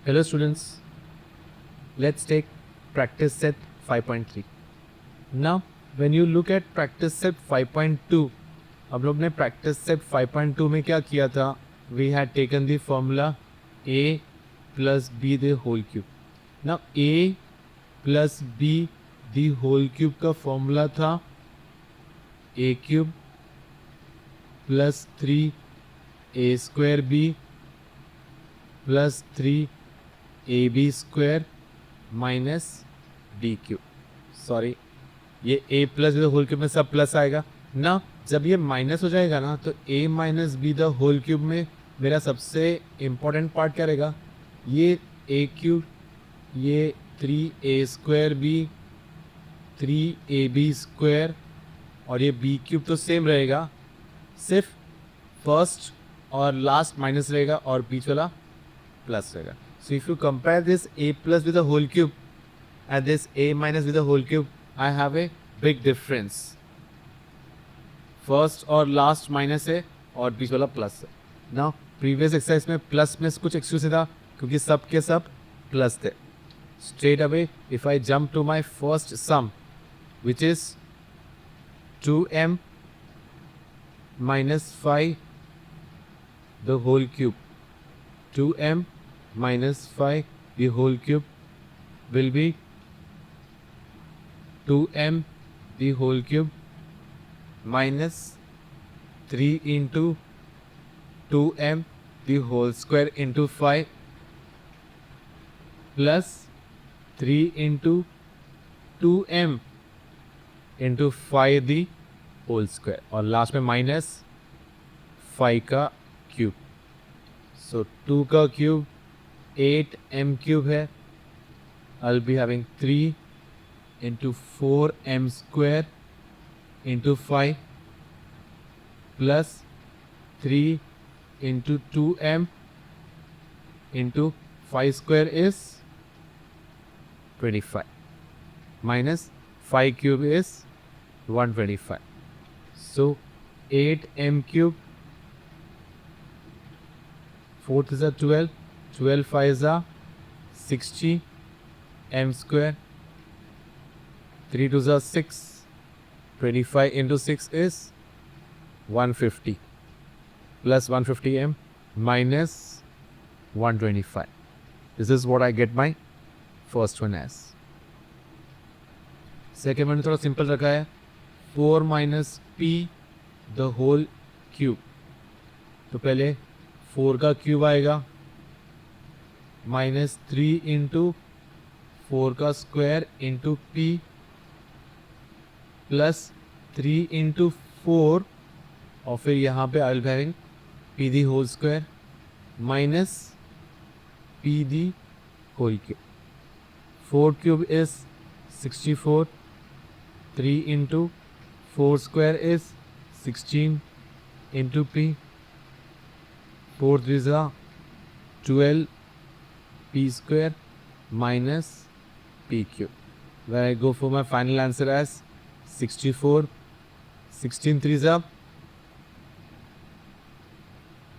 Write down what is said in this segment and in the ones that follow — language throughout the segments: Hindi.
Hello students, let's take practice set 5.3. Now when you look at practice set 5.2, अब लोग ने practice set 5.2 में क्या किया था? We had taken the formula a plus b the whole cube. Now a plus b the whole cube का formula था a cube plus 3 a square b plus 3 ab square minus d cube. Sorry, ये a plus b the whole cube में सब प्लस आएगा ना. जब ये माइनस हो जाएगा ना तो a minus b the whole cube में मेरा सबसे इम्पोर्टेंट पार्ट क्या रहेगा? ये a क्यूब, ये 3a square B, 3ab square और ये b क्यूब तो सेम रहेगा, सिर्फ फर्स्ट और लास्ट माइनस रहेगा और बीच वाला प्लस रहेगा. So if you compare this a plus with the whole cube and this a minus with the whole cube, I have a big difference. First और last minus है और बीच वाला प्लस है. Now previous exercise में प्लस में कुछ excuse था क्योंकि सब के सब प्लस थे. Straight away if I jump to my first sum which is 2m minus 5 the whole cube, 2m minus 5 the whole cube will be 2m the whole cube minus 3 into 2m the whole square into 5 plus 3 into 2m into 5 the whole square और लास्ट में माइनस 5 का क्यूब. सो 2 का क्यूब 8m cube है. I'll be having 3 into 4m square into 5 plus 3 into 2m into 5 square is 25 minus 5 cube is 125. So 8m cube, 4th is a 12, 12 5s are 60 m square, 3 2s are 6, 25 into 6 is 150 plus 150 m minus 125. This is what I get my first one as. Second one थोड़ा सिंपल रखा है, 4 minus p the whole cube. तो पहले 4 का क्यूब आएगा माइनस 3 इंटू 4 का square into p plus 3 into 4 और फिर यहाँ पे I will be having p the whole square minus p the whole cube. 4 cube is 64, 3 into 4 square is 16 into p, 4 3 जा 12 p square minus p cube, where I go for my final answer as 64. 16 3s up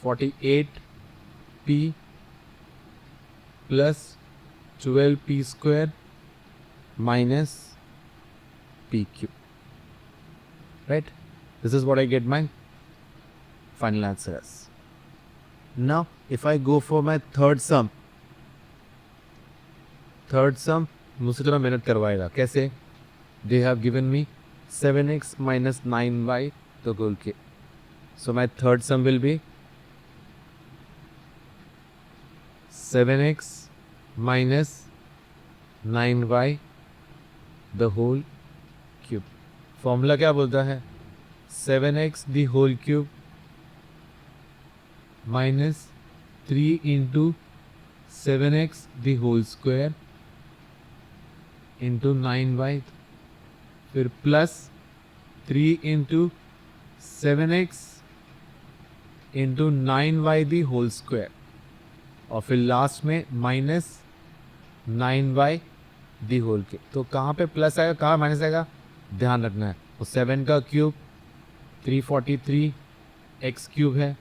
48 p plus 12 p square minus p cube. Right? This is what I get my final answer as. Now if I go for my third sum मुझसे थोड़ा मेहनत करवाएगा. कैसे? They have given me 7x minus 9y तो गोल के. So my third sum will be 7x minus 9y the whole cube. Formula क्या बोलता है? 7x the whole cube minus 3 into 7x the whole square into 9y फिर plus 3 into 7x into 9y the whole square और फिर लास्ट में माइनस 9y दी होल के. तो कहाँ पे प्लस आएगा, कहाँ माइनस आएगा, ध्यान रखना है. तो 7 का क्यूब 343 x क्यूब है,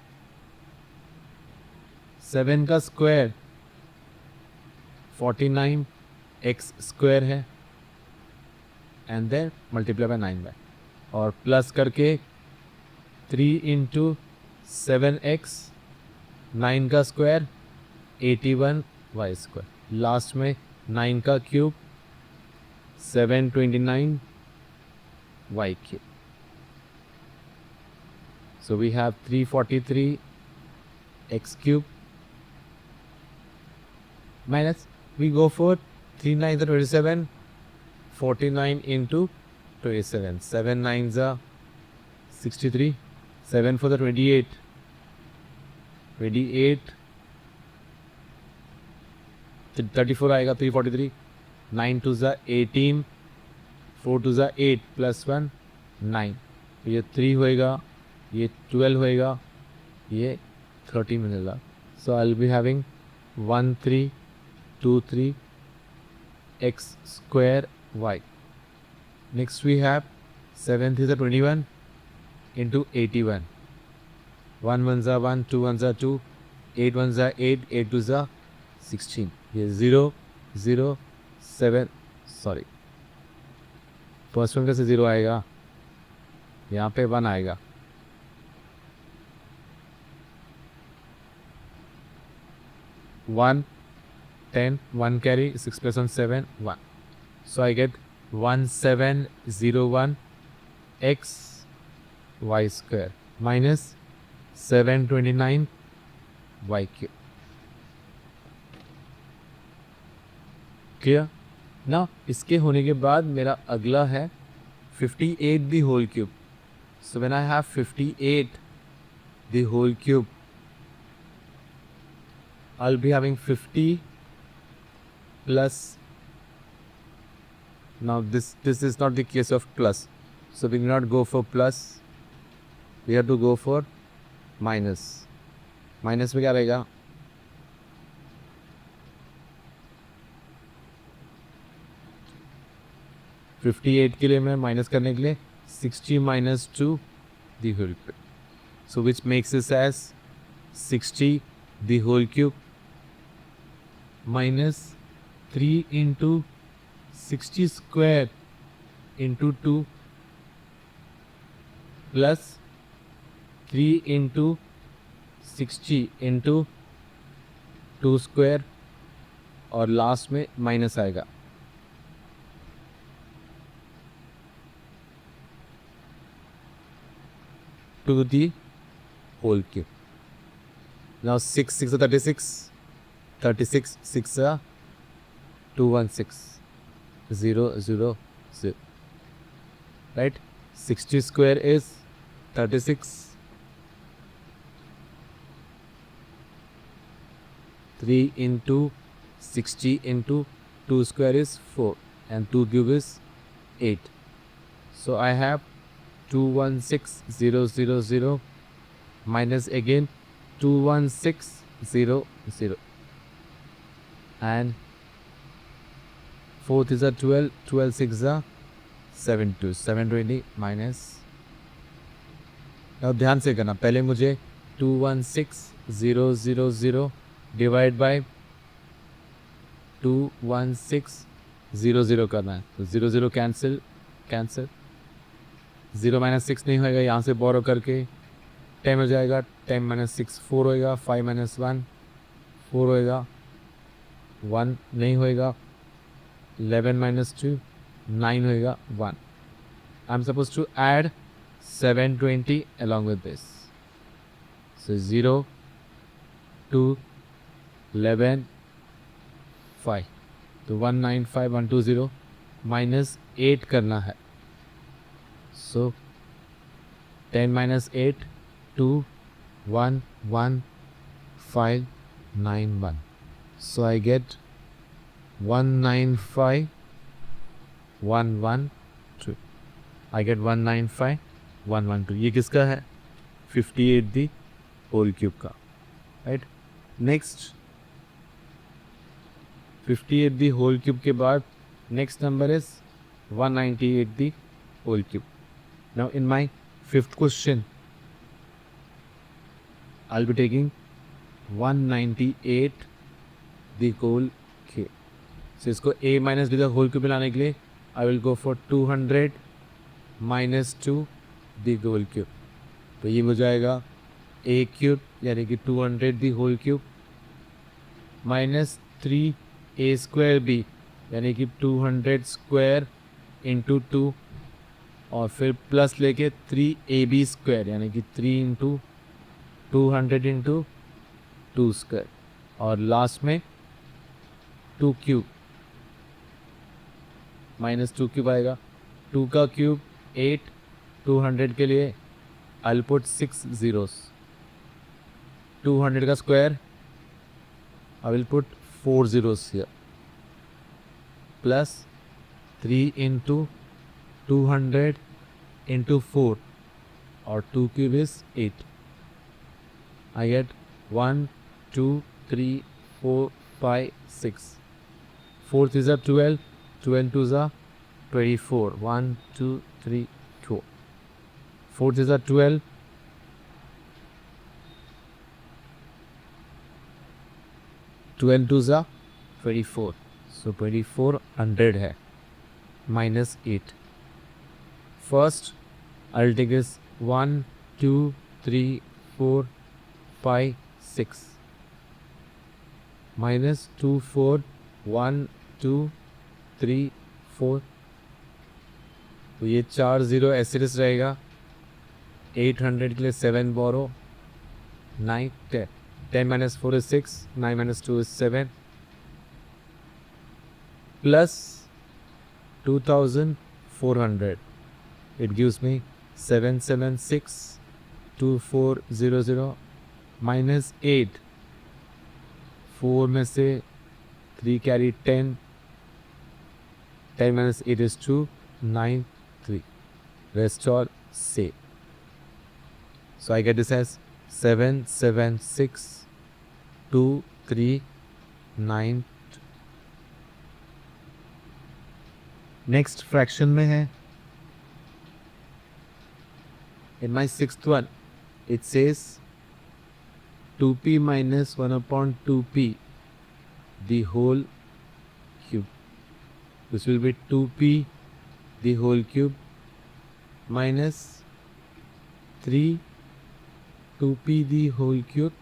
7 का स्क्वायर 49 एक्स स्क्वायर है and then multiply by 9 by और प्लस करके 3 इंटू 7x 9 का स्क्वायर 81 वाई स्क्वायर लास्ट में 9 का cube 729 y cube. So we have 343 x cube minus we go for 3 9s are 27 49 into 27 7 9s are 63 7 for the 28 28 34 आएगा 343 9 2s are 18 4 2s are 8 plus 1 9 ये 3 होएगा ये 12 होएगा ये 30 मिलेगा. So I will be having 1323 x square y. Next we have 7 is 21 into 81. 1 1s are 1 2 1s are 2 8 1s are 8 8 2s are 16. ये 0 0 7 सॉरी फर्स्ट वन कैसे 0 आएगा यहाँ पे 1 आएगा. 1 10 1 carry 6 plus 1 7 1. So I get 1701 x y square minus 729 y cube. Clear? Now इसके होने के बाद मेरा अगला है 58 the whole cube. So when I have 58 the whole cube, I'll be having 50 plus. Now this is not the case of plus, so we will not go for plus. We have to go for minus. Minus में क्या रहेगा? $58 के लिए मैं माइनस करने के लिए 60 minus 2 the whole cube. So which makes this as 60 the whole cube minus 3 into 60 square into 2 plus 3 into 60 into 2 square और लास्ट में माइनस आएगा. To the whole cube. Now 6 6 are 36 36 6 are 216 0 0 0. Right? 60 square is 36. 3 into 60 into 2 square is 4 and 2 cube is 8. So I have 216000 minus again 21600 and 4th is a 12 12 6 are 72 720 minus. अब ध्यान से करना, पहले मुझे 216000 डिवाइड बाय 21600 करना है. तो 0 0 कैंसिल 0 माइनस 6 नहीं होएगा, यहाँ से बोरो करके 10 हो जाएगा. 10 माइनस 6 4 होएगा. 5 माइनस 1 4 होएगा. 1 नहीं होएगा. 11 माइनस 2 9 होएगा. 1. I am suppose to add 720 along with this. So 0 2 11 5. तो 195120 माइनस 8 करना है. So 10 minus 8 2 1 1 5 9 1. So I get 195 1 1 2. I get 195 1 1 2. ये किसका है? 58 the whole cube का. Right? Next 58 the whole cube के बाद next number is 198 the whole cube. Now in my fifth question, I'll be taking 198 the whole cube. So इसको a minus b the whole cube में लाने के लिए I will go for 200 minus 2 the whole cube. तो ये हो जाएगा a क्यूब यानी कि 200 the whole cube minus 3a square b यानी कि 200 स्क्वायर इंटू 2 और फिर प्लस लेके 3ab स्क्वायर यानी कि 3 इंटू 200 इंटू 2 स्क्वायर और लास्ट में 2 क्यूब माइनस 2 क्यूब आएगा। 2 का क्यूब 8, 200 के लिए आई पुट 6 zeros। 200 का square I will put 4 zeros here plus 3 into 200 into 4 और 2 cube is 8। I get 1, 2, 3, 4, 5, 6. 4th is a 12, 12 2 is a 24. 1, 2, 3, 4. 4th is a 12. 12 2 is a 24. So 2400 है minus 8. First, I'll take this 1, 2, 3, 4, 5, 6 minus 2, 4, 1, 2, 3, 4। तो ये 4 0 एसिडिस रहेगा। 800 के लिए 7 बोरो 9 10 10 minus 4 is 6 9 minus 2 is 7 plus 2400 it gives me 776 2400 minus 8 4 में से 3 कैरी 10 10 माइनस 8 इज 2 9 3 रेस्ट और से so I get this as 776 2 3 9। Next fraction में है इन माई 6th one it says 2p minus 1 upon 2p the whole cube. This will be 2p the whole cube minus 3 2p the whole cube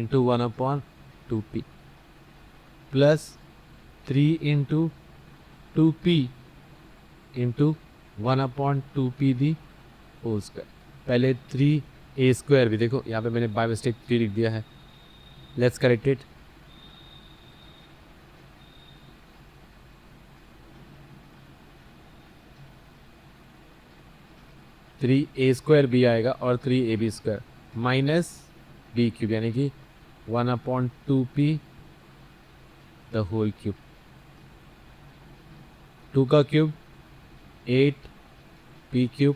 into 1 upon 2p plus 3 into 2p into 1 upon 2p the whole square। पहले 3a स्क्वायर भी देखो यहाँ पे मैंने बाय मिस्टेक 3 लिख दिया है। Let's correct it. Three a square b आएगा और 3ab square minus B cube यानी कि 1 upon 2p the whole cube. 2 का cube 8p cube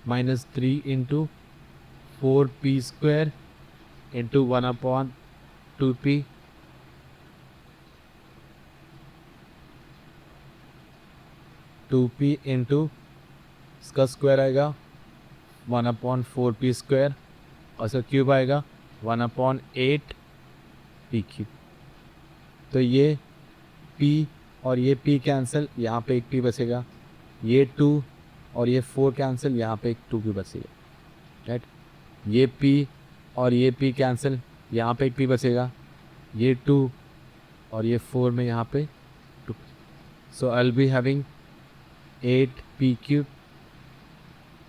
minus 3 into 4p square into 1 upon 2p 2p into इसका स्क्वायर आएगा 1 अपॉन 4p स्क्वायर और इसका क्यूब आएगा 1 अपॉन 8p क्यूब। तो ये p और ये p कैंसिल, यहाँ पे एक p बचेगा, ये 2 और ये 4 कैंसिल, यहाँ पे एक 2 p बचेगा, राइट। ये p और ये p कैंसिल, यहाँ पे एक p बचेगा, ये 2 और ये 4 में यहाँ पे 2। So I will be having 8p cube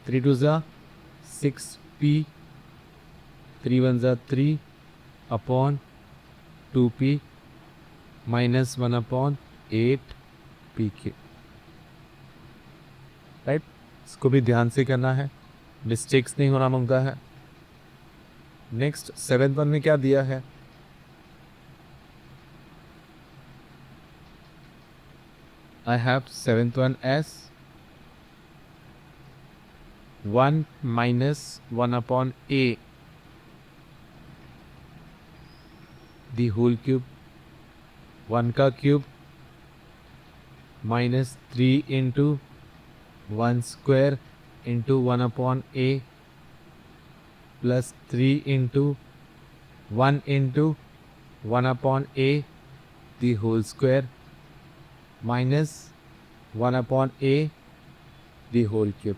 3 2 ज़ा 6p 3 1 ज़ा 3 upon 2p minus 1 upon 8p cube, right. इसको भी ध्यान से करना है, मिस्टेक्स नहीं होना मांगता है। नेक्स्ट 7th वन में क्या दिया है, I have 7th one as 1 minus 1 upon a the whole cube, 1 का cube minus 3 into 1 square into 1 upon a plus 3 into 1 into 1 upon a the whole square minus 1/a the whole cube.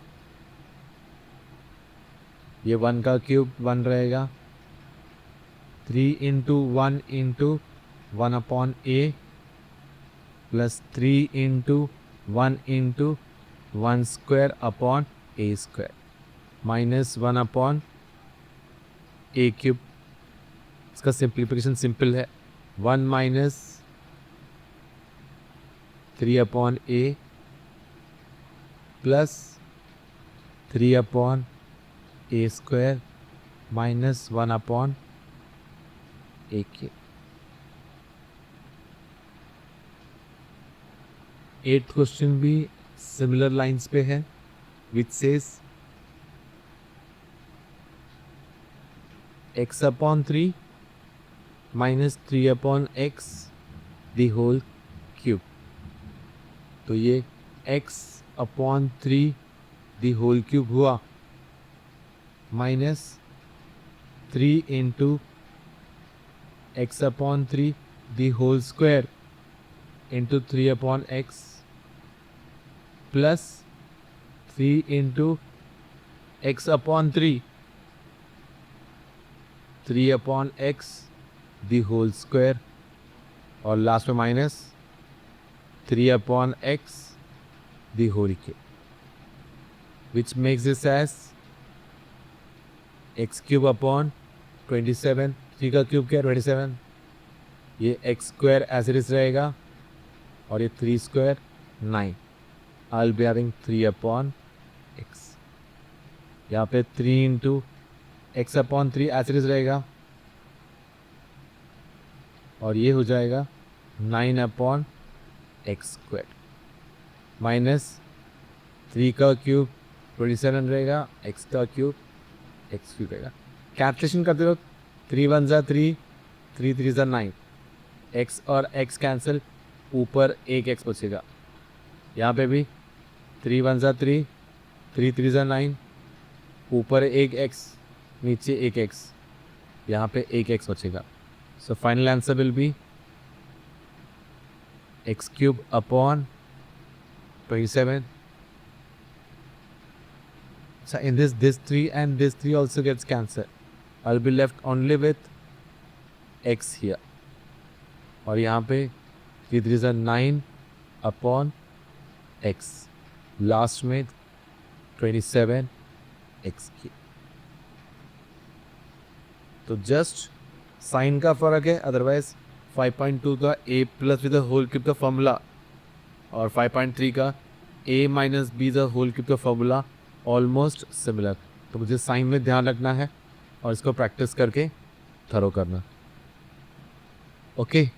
ये 1 का क्यूब 1 रहेगा, 3 into 1 into 1/a plus 3 into 1 into 1 square upon a square minus 1/a cube. इसका सिंप्लीफिकेशन सिंपल है, 1 minus 3/a plus 3/a square minus 1/a cube. 8th question भी सिमिलर लाइंस पे है, which says x/3 minus 3/x the whole cube. तो ये x/3 दी होल क्यूब हुआ minus 3 into x/3 the whole square into 3/x plus 3 into x/3 3/x the whole square और लास्ट में minus 3/x the whole cube, which makes this as x³ 3 का क्यूब क्या 27, ये x² एज इट इज रहेगा और ये 3 square 9। I will be having 3/x। यहाँ पे 3 into x/3 as it is रहेगा और ये हो जाएगा 9/x² माइनस 3 का क्यूब 27 रहेगा, x का क्यूब x³ रहेगा। कैलकुलेशन करते वक्त 3 1 ज़ा 3, 3 3 ज़ा 9, x और x कैंसिल, ऊपर एक x बचेगा। यहाँ पे भी 3 1 ज़ा 3, 3 3 ज़ा 9, ऊपर एक x, नीचे एक x, यहाँ पे एक x बचेगा। So final answer will be x³ upon 27. So in this 3 and this 3 also gets cancelled. I'll be left only with x here. और यहाँ पे 3 3 ज़ा 9 अपॉन x, लास्ट में 27x की। तो जस्ट साइन का फ़र्क है, अदरवाइज 5.2 का a plus b the whole cube का फॉर्मूला और 5.3 का a minus b the whole cube का फॉर्मूला ऑलमोस्ट सिमिलर। तो मुझे साइन में ध्यान रखना है और इसको प्रैक्टिस करके थरो करना। ओके।